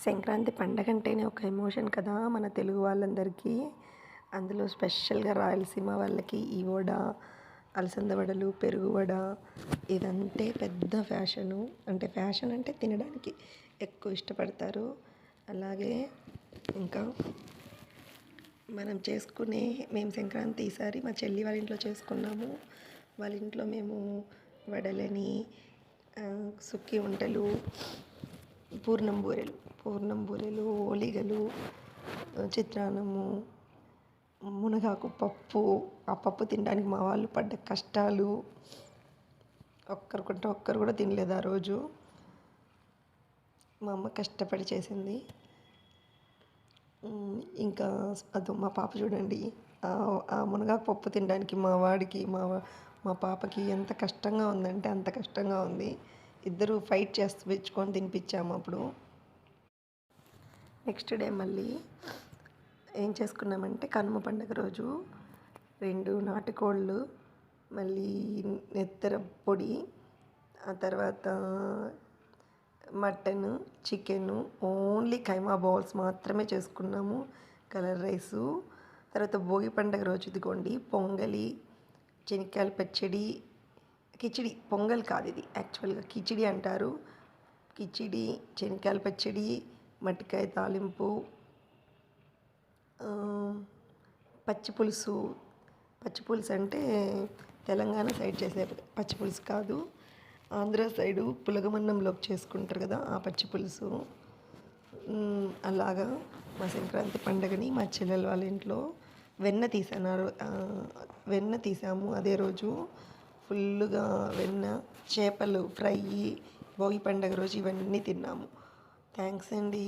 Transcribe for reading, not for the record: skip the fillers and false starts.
సంక్రాంతి పండగ అంటేనే ఒక ఎమోషన్ కదా మన తెలుగు వాళ్ళందరికీ. అందులో స్పెషల్గా రాయలసీమ వాళ్ళకి ఈ వడ, అలసంద వడలు, పెరుగు వడ ఇదంటే పెద్ద ఫ్యాషను. అంటే ఫ్యాషన్ అంటే తినడానికి ఎక్కువ ఇష్టపడతారు. అలాగే ఇంకా మేము సంక్రాంతి ఈసారి మా చెల్లి వాళ్ళ ఇంట్లో చేసుకున్నాము. వాళ్ళ ఇంట్లో మేము వడలని, సుక్కి వంటలు, పూర్ణం బూరెలు, ఓలిగలు, చిత్రాన్నము, మునగాకు పప్పు. ఆ పప్పు తినడానికి మా వాళ్ళు పడ్డ కష్టాలు ఒక్కరు కూడా తినలేదు ఆ రోజు. మా అమ్మ కష్టపడి చేసింది. ఇంకా అదో మా పాప చూడండి, ఆ మునగాకు పప్పు తినడానికి మా పాపకి ఎంత కష్టంగా ఉందంటే అంత కష్టంగా ఉంది. ఇద్దరు ఫైట్ చేస్తూ తెచ్చుకొని తినిపించాము. అప్పుడు నెక్స్ట్ డే మళ్ళీ ఏం చేసుకున్నామంటే కనుమ పండుగ రోజు 2 నాటుకోళ్ళు, మళ్ళీ నెత్తర పొడి, ఆ తర్వాత మటను, చికెను, ఓన్లీ కైమా బౌల్స్ మాత్రమే చేసుకున్నాము. Colour rice. తర్వాత భోగి పండుగ రోజు ఇదిగోండి పొంగలి, శనక్కాయల పచ్చడి, కిచిడి. పొంగల్ కాదు, ఇది యాక్చువల్గా కిచిడి అంటారు. కిచిడి, శనక్కాయల పచ్చడి, మట్టికాయ తాలింపు, పచ్చిపులుసు. పచ్చిపులుసు అంటే తెలంగాణ సైడ్ చేసే పచ్చిపులుసు కాదు, ఆంధ్ర సైడు పులగమన్నంలోకి చేసుకుంటారు కదా ఆ పచ్చిపులుసు. అలాగా మా సంక్రాంతి పండుగని మా చెల్లెల వాళ్ళ ఇంట్లో వెన్న తీసాము అదే రోజు. ఫుల్లుగా వెన్న, చేపలు ఫ్రై, భోగి పండుగ రోజు ఇవన్నీ తిన్నాము. థ్యాంక్స్ అండి.